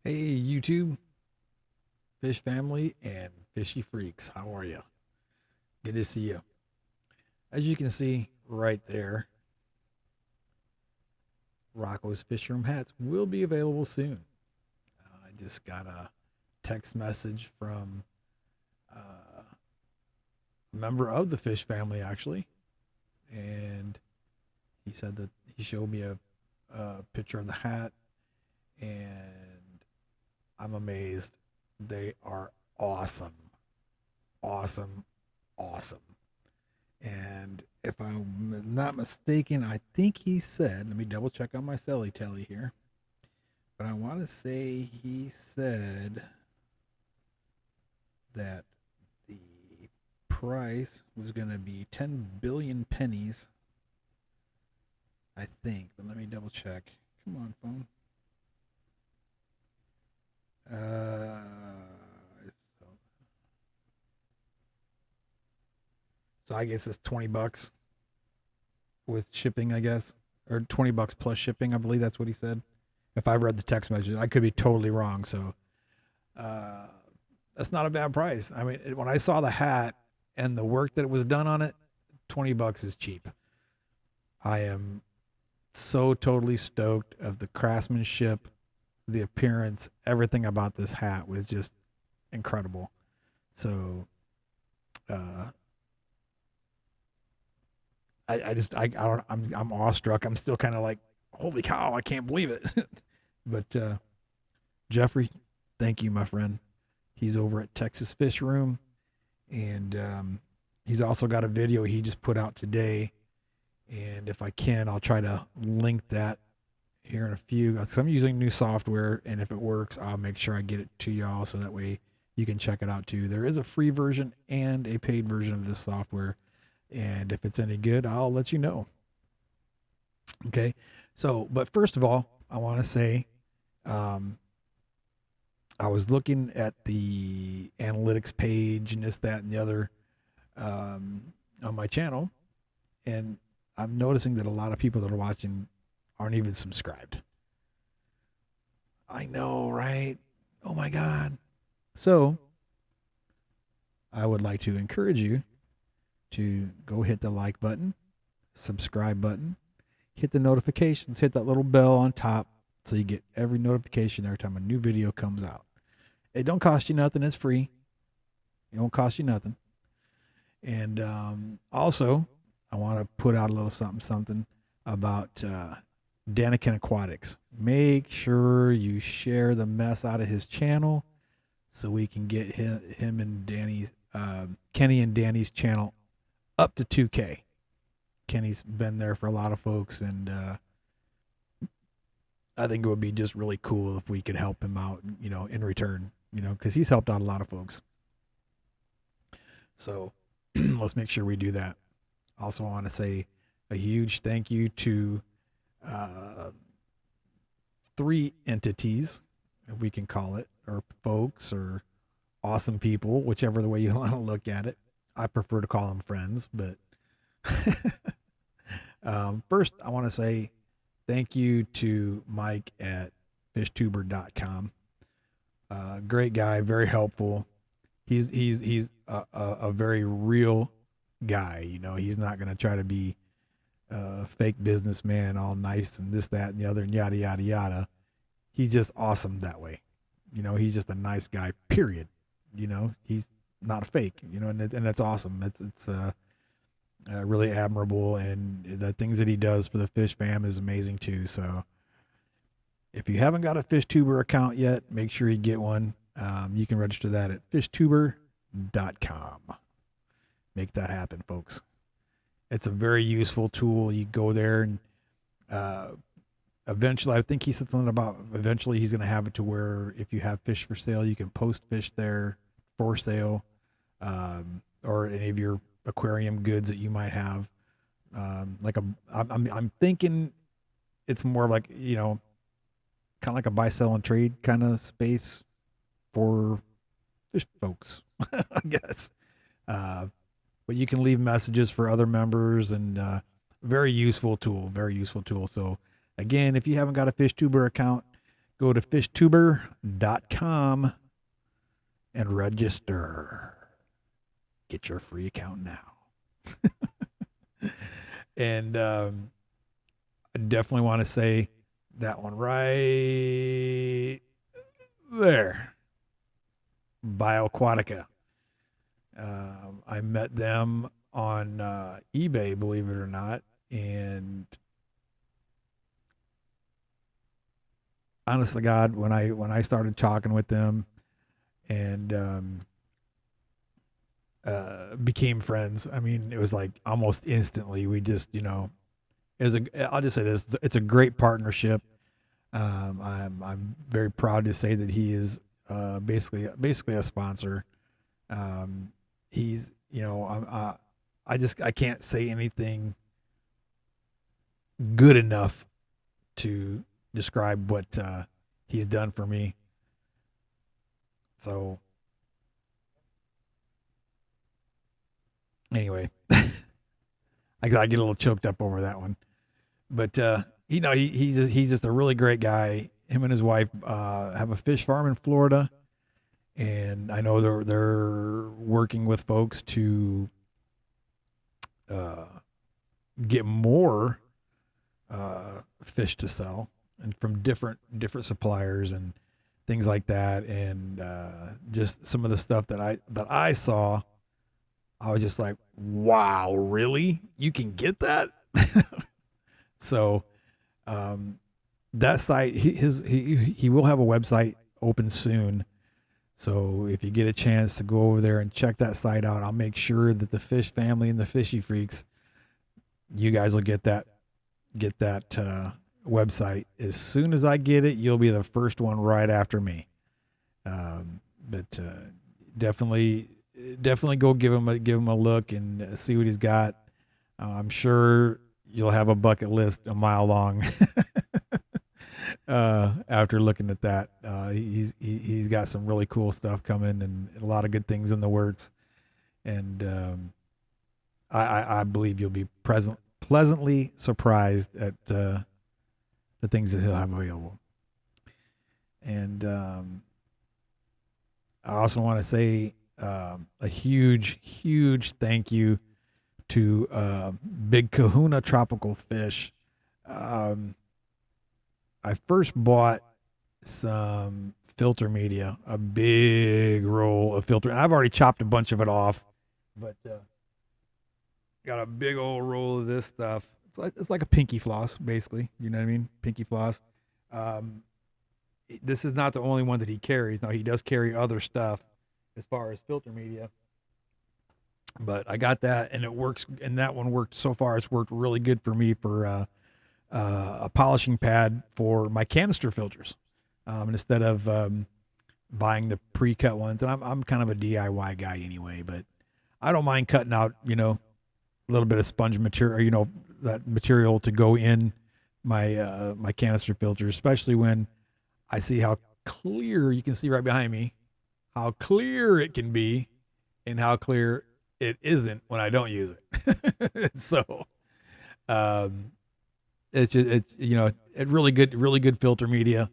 Hey, YouTube, fish family, and fishy freaks. How are you? Good to see you. As you can see right there, Rocko's Fish Room hats will be available soon. I just got a text message from a member of the fish family, actually, and he said that he showed me a picture of the hat, and I'm amazed. They are awesome. Awesome. Awesome. And if I'm not mistaken, I think he said, let me double check on my celly tally here. But I want to say he said that the price was going to be 10 billion pennies, I think. But let me double check. Come on, phone. Uh, so I guess it's 20 bucks with shipping, I guess. Or 20 bucks plus shipping, I believe that's what he said. If I read the text message, I could be totally wrong. So uh, that's not a bad price. I mean, when I saw the hat and the work that was done on it, 20 bucks is cheap. I am so totally stoked of the craftsmanship, the appearance, everything about this hat was just incredible. So uh, I don't, I'm awestruck. I'm still kind of like, holy cow, I can't believe it. But Jeffrey, thank you, my friend. He's over at Texas Fish Room, and he's also got a video he just put out today. And if I can, I'll try to link that here in a few. Because I'm using new software, and if it works, I'll make sure I get it to y'all so that way you can check it out too. There is a free version and a paid version of this software, and if it's any good, I'll let you know. Okay. So, but first of all, I want to say um, I was looking at the analytics page and this, that, and the other on my channel, and I'm noticing that a lot of people that are watching aren't even subscribed. I know, right? Oh my God. So, I would like to encourage you to go hit the like button, subscribe button, hit the notifications, hit that little bell on top so you get every notification every time a new video comes out. It don't cost you nothing. It's free. It won't cost you nothing. And also, I want to put out a little something about Daniken Aquatics. Make sure you share the mess out of his channel so we can get him and Danny's, Kenny and Danny's channel up to 2K. Kenny's been there for a lot of folks, and I think it would be just really cool if we could help him out, in return, because he's helped out a lot of folks. So let's make sure we do that. Also, I want to say a huge thank you to uh, three entities, if we can call it, or folks, or awesome people, whichever the way you want to look at it. I prefer to call them friends, but first, I want to say thank you to Mike at fishtuber.com. Great guy, very helpful. He's a very real guy. He's not going to try to be a fake businessman, all nice and this, that, and the other, and yada yada yada. He's just awesome that way. He's just a nice guy. Period. He's not a fake. And that's awesome. It's really admirable, and the things that he does for the fish fam is amazing too. So if you haven't got a FishTuber account yet, make sure you get one. You can register that at fishtuber.com. Make that happen, folks. It's a very useful tool. You go there, and eventually, I think he said something about eventually he's going to have it to where if you have fish for sale, you can post fish there for sale, or any of your aquarium goods that you might have. I'm thinking it's more like, kind of like a buy, sell, and trade kind of space for fish folks, I guess. But you can leave messages for other members, and very useful tool. Very useful tool. So again, if you haven't got a FishTuber account, Go to fishtuber.com and register. Get your free account now. And I definitely want to say that one right there. Bioquatica. I met them on eBay, believe it or not, and honest to God, when I started talking with them and became friends, I mean, it was like almost instantly. We just, I'll just say this: it's a great partnership. I'm very proud to say that he is basically a sponsor. He's, I can't say anything good enough to describe what he's done for me. So anyway, I get a little choked up over that one, but he's just a really great guy. Him and his wife have a fish farm in Florida, and I know they're working with folks to get more fish to sell, and from different suppliers and things like that, and just some of the stuff that I saw, I was just like, wow, really? You can get that? So that site, he will have a website open soon. So if you get a chance to go over there and check that site out, I'll make sure that the fish family and the fishy freaks, you guys will get that website as soon as I get it. You'll be the first one right after me. But definitely go give him a look and see what he's got. I'm sure you'll have a bucket list a mile long after looking at that. He's got some really cool stuff coming and a lot of good things in the works. And I believe you'll be pleasantly surprised at the things that he'll have available. And I also want to say a huge thank you to Big Kahuna Tropical Fish. I first bought some filter media, a big roll of filter. And I've already chopped a bunch of it off, but got a big old roll of this stuff. It's like a pinky floss, basically. You know what I mean? Pinky floss. This is not the only one that he carries. Now, he does carry other stuff as far as filter media. But I got that, and it works. And that one worked so far. It's worked really good for me for a polishing pad for my canister filters, instead of buying the pre-cut ones. And I'm kind of a DIY guy anyway, but I don't mind cutting out, a little bit of sponge material, that material to go in my my canister filters, especially when I see how clear, you can see right behind me, how clear it can be and how clear it isn't when I don't use it. So, it's really good filter media.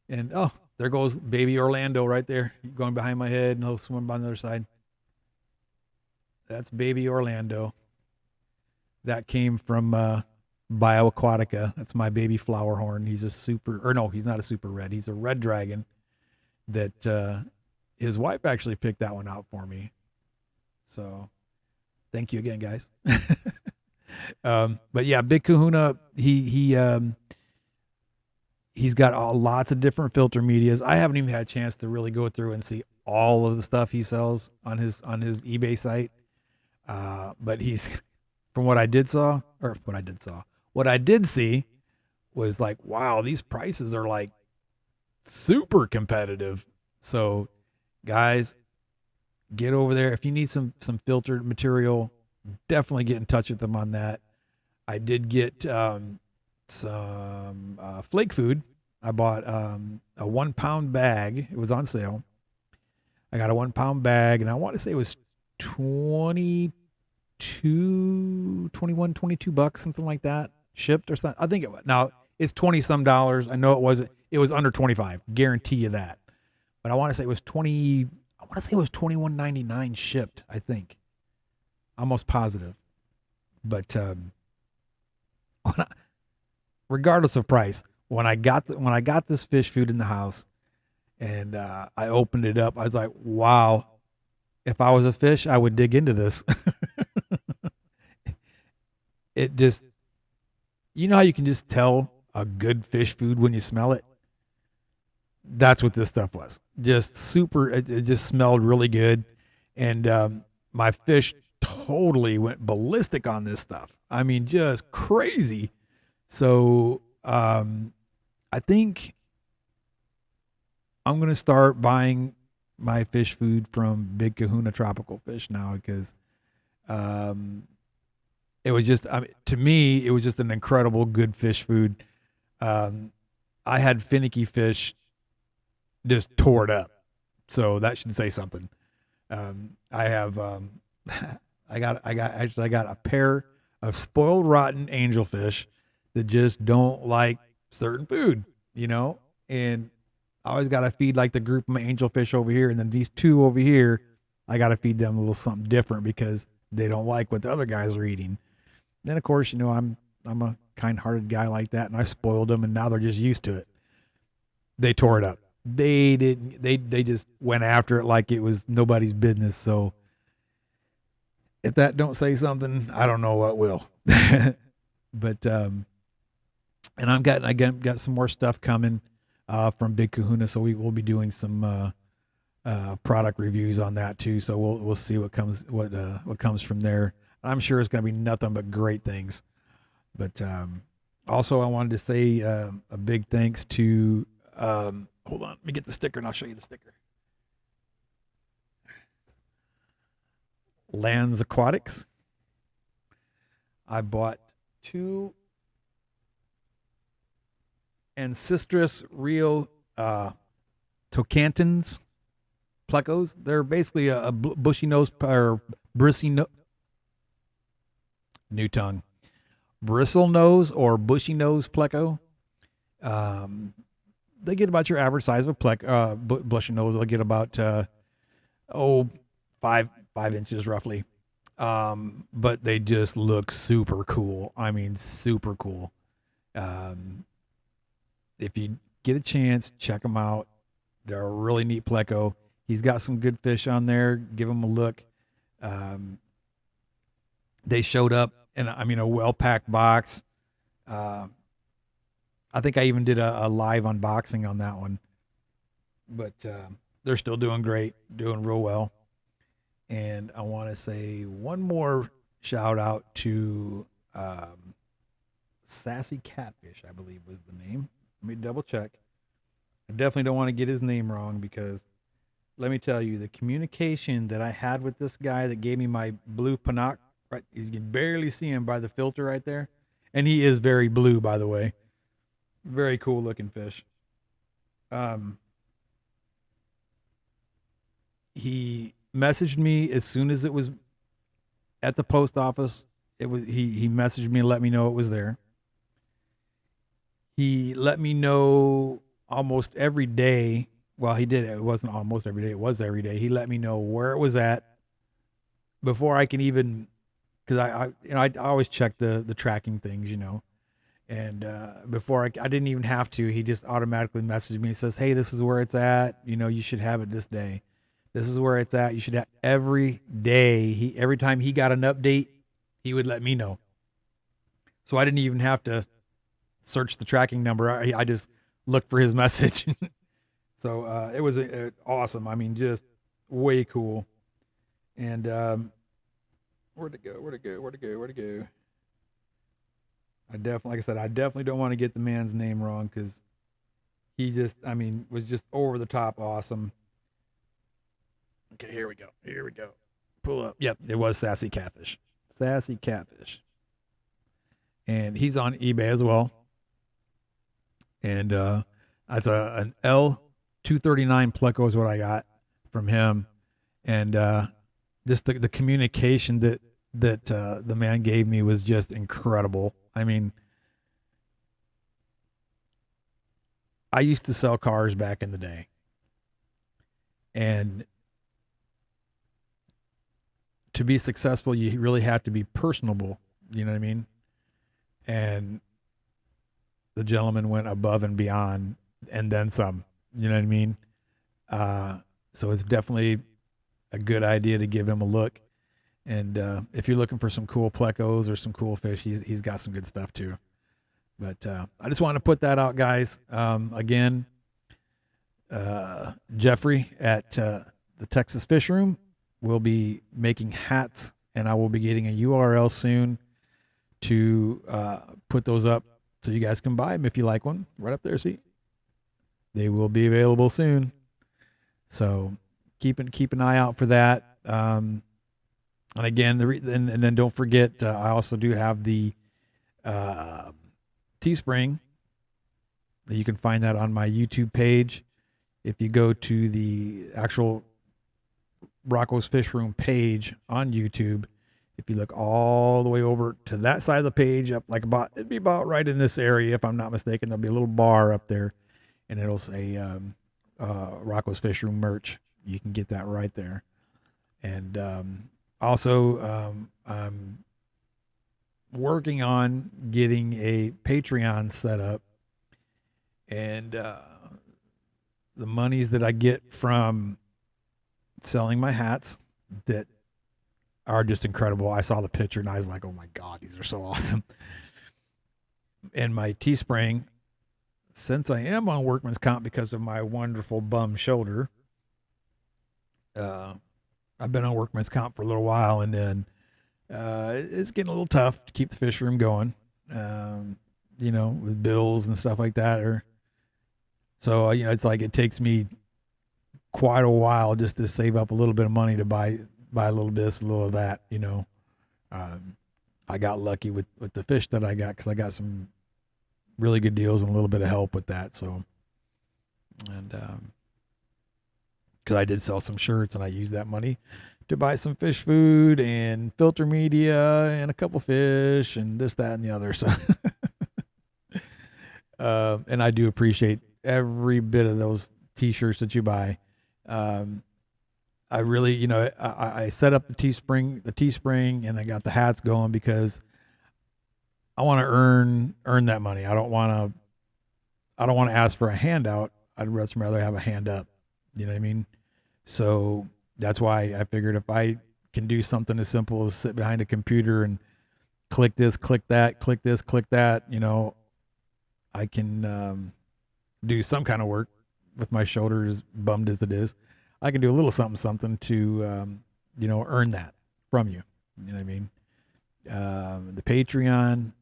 And oh, there goes baby Orlando right there, going behind my head, and he'll swim on the other side. That's baby Orlando. That came from Bioaquatica. That's my baby flower horn. He's he's not a super red. He's a red dragon that his wife actually picked that one out for me. So thank you again, guys. But yeah, Big Kahuna, he's got lots of different filter medias. I haven't even had a chance to really go through and see all of the stuff he sells on his eBay site. But he's, from what I did see was like, wow, these prices are like super competitive. So guys, get over there. If you need some filtered material, definitely get in touch with them on that. I did get some flake food. I bought a 1 pound bag. It was on sale. I got a 1 pound bag, and I want to say it was $22, $21, $22, something like that, shipped or something. I think it was. Now, It's 20 some dollars. I know it was under 25. Guarantee you that. But I want to say it was 20. I want to say it was 21.99 shipped. I think. Almost positive. But when I, regardless of price, when I got this fish food in the house and I opened it up, I was like, wow. If I was a fish, I would dig into this. It just, you know how you can just tell a good fish food when you smell it? That's what this stuff was. Just super, it just smelled really good. And my fish totally went ballistic on this stuff. I mean, just crazy. So I think I'm going to start buying my fish food from Big Kahuna Tropical Fish now because it was just, I mean, to me, it was just an incredible good fish food. I had finicky fish just tore it up. So that should say something. I have, I got a pair of spoiled rotten angelfish that just don't like certain food, and I always got to feed like the group of my angelfish over here. And then these two over here, I got to feed them a little something different because they don't like what the other guys are eating. Then of course, I'm a kind-hearted guy like that, and I spoiled them, and now they're just used to it. They tore it up. They didn't. They just went after it like it was nobody's business. So if that don't say something, I don't know what will. But and I got some more stuff coming from Big Kahuna, so we will be doing some product reviews on that too. So we'll see what comes from there. I'm sure it's going to be nothing but great things. But also, I wanted to say a big thanks to. Hold on, let me get the sticker and I'll show you the sticker. Lands Aquatics. I bought 2 Ancestris Rio Tocantins plecos. They're basically a bushy nose or bristly new tongue, bristle nose or bushy nose pleco. They get about your average size of a bushy nose. They'll get about 5 inches roughly. But they just look super cool. I mean, super cool. If you get a chance, check them out. They're a really neat pleco. He's got some good fish on there. Give them a look. They showed up in a well-packed box. I think I even did a live unboxing on that one. But they're still doing great, doing real well. And I want to say one more shout out to Sassy Catfish, I believe was the name. Let me double check. I definitely don't want to get his name wrong because let me tell you, the communication that I had with this guy that gave me my blue Panac, right? You can barely see him by the filter right there. And he is very blue, by the way. Very cool looking fish. He messaged me as soon as it was at the post office. He messaged me and let me know it was there. He let me know almost every day. Well, he did. It wasn't almost every day. It was every day. He let me know where it was at before I can even, because I always check the tracking things, and before I didn't even have to. He just automatically messaged me and says, "Hey, this is where it's at. You should have it this day. This is where it's at. You should have every day." Every time he got an update, he would let me know. So I didn't even have to search the tracking number. I just looked for his message. So it was awesome. I mean, just way cool. And where'd it go? I definitely don't want to get the man's name wrong because he was just over the top awesome. Okay, here we go. Pull up. Yep, it was Sassy Catfish. And he's on eBay as well. And I thought an L239 pleco is what I got from him. And just the communication that the man gave me was just incredible. I mean, I used to sell cars back in the day, and to be successful, you really have to be personable. You know what I mean? And the gentleman went above and beyond, and then some. You know what I mean? So it's definitely a good idea to give him a look. And if you're looking for some cool plecos or some cool fish, he's got some good stuff too. But I just want to put that out, guys. Again, Jeffrey at the Texas Fish Room will be making hats, and I will be getting a URL soon to put those up so you guys can buy them if you like one. Right up there, see? They will be available soon. So keep an eye out for that. And again, and then don't forget, I also do have the Teespring. You can find that on my YouTube page. If you go to the actual Rocko's Fish Room page on YouTube, if you look all the way over to that side of the page, up like it'd be about right in this area, if I'm not mistaken. There'll be a little bar up there, and it'll say Rocko's Fish Room merch. You can get that right there. And also, I'm working on getting a Patreon set up, and the monies that I get from selling my hats that are just incredible. I saw the picture and I was like, oh my God, these are so awesome. And my Teespring, since I am on workman's comp because of my wonderful bum shoulder, I've been on workman's comp for a little while, and then it's getting a little tough to keep the fish room going, with bills and stuff like that. So it's like it takes me quite a while just to save up a little bit of money to buy a little this, a little of that. I got lucky with the fish that I got because I got some really good deals and a little bit of help with that. So, and because I did sell some shirts and I used that money to buy some fish food and filter media and a couple fish and this, that, and the other. So, and I do appreciate every bit of those T-shirts that you buy. I really, I set up the Teespring, and I got the hats going because I want to earn that money. I don't want to ask for a handout. I'd rather have a hand up. You know what I mean? So that's why I figured if I can do something as simple as sit behind a computer and click this, click that, click this, click that, I can do some kind of work with my shoulder as bummed as it is. I can do a little something to, earn that from you. You know what I mean? The Patreon,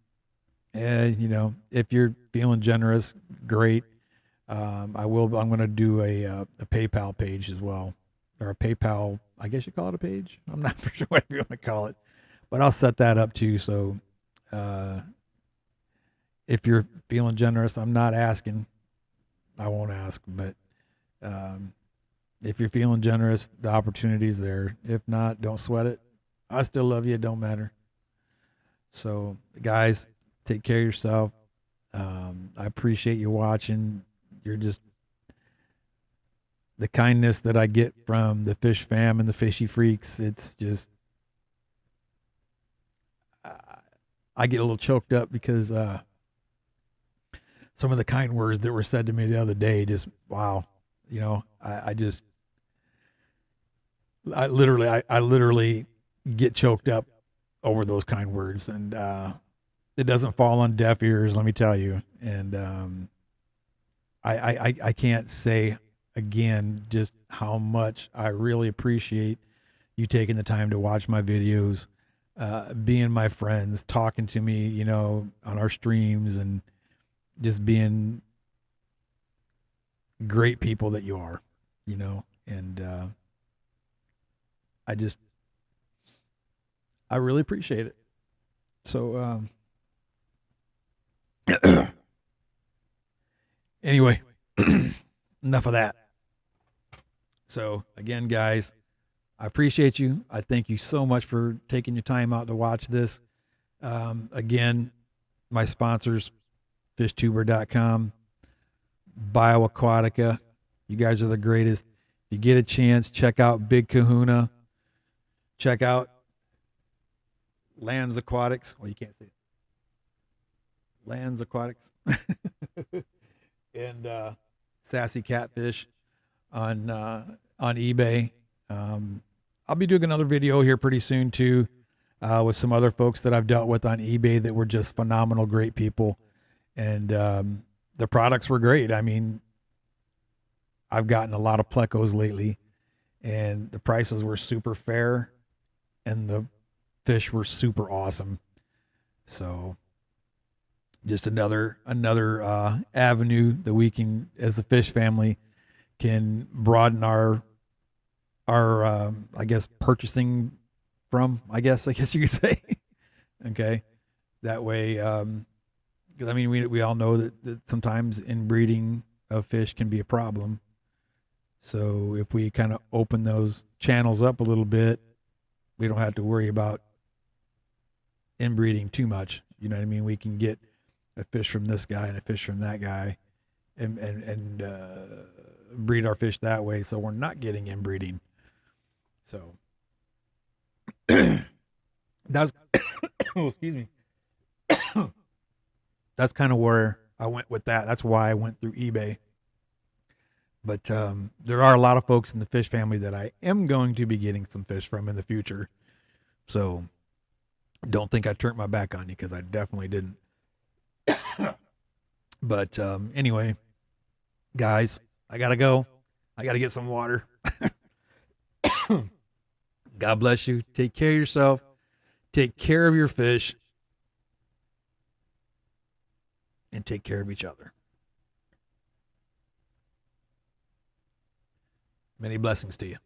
if you're feeling generous, great. I'm going to do a PayPal page as well, or a PayPal, I guess you call it a page. I'm not for sure what you want to call it, but I'll set that up too. So, if you're feeling generous, I'm not asking, I won't ask, but, if you're feeling generous, the opportunity's there. If not, don't sweat it. I still love you. It don't matter. So, guys, take care of yourself. I appreciate you watching. You're just the kindness that I get from the fish fam and the fishy freaks. It's just, I get a little choked up because some of the kind words that were said to me the other day, just wow. I literally get choked up over those kind words, and it doesn't fall on deaf ears, let me tell you. And I can't say again just how much I really appreciate you taking the time to watch my videos, being my friends, talking to me, on our streams, and just being great people that you are, and I really appreciate it. So, anyway, enough of that. So again, guys, I appreciate you. I thank you so much for taking your time out to watch this. Again, my sponsors, fishtuber.com, BioAquatica. You guys are the greatest. If you get a chance, check out Big Kahuna. Check out Lands Aquatics. Well, you can't see it. Lands Aquatics. And Sassy Catfish on eBay. I'll be doing another video here pretty soon too, with some other folks that I've dealt with on eBay that were just phenomenal, great people, and the products were great. I mean, I've gotten a lot of plecos lately, and the prices were super fair, and the fish were super awesome. So just another avenue that we can, as a fish family, can broaden our I guess purchasing from, I guess you could say. Okay, that way, because I mean we all know that sometimes inbreeding of fish can be a problem. So if we kind of open those channels up a little bit, we don't have to worry about inbreeding too much. You know what I mean? We can get a fish from this guy and a fish from that guy, and breed our fish that way, so we're not getting inbreeding. So that's oh, excuse me. That's kind of where I went with that. That's why I went through eBay. But there are a lot of folks in the fish family that I am going to be getting some fish from in the future. So don't think I turned my back on you, because I definitely didn't. But anyway, guys, I got to go. I got to get some water. God bless you. Take care of yourself. Take care of your fish. And take care of each other. Many blessings to you.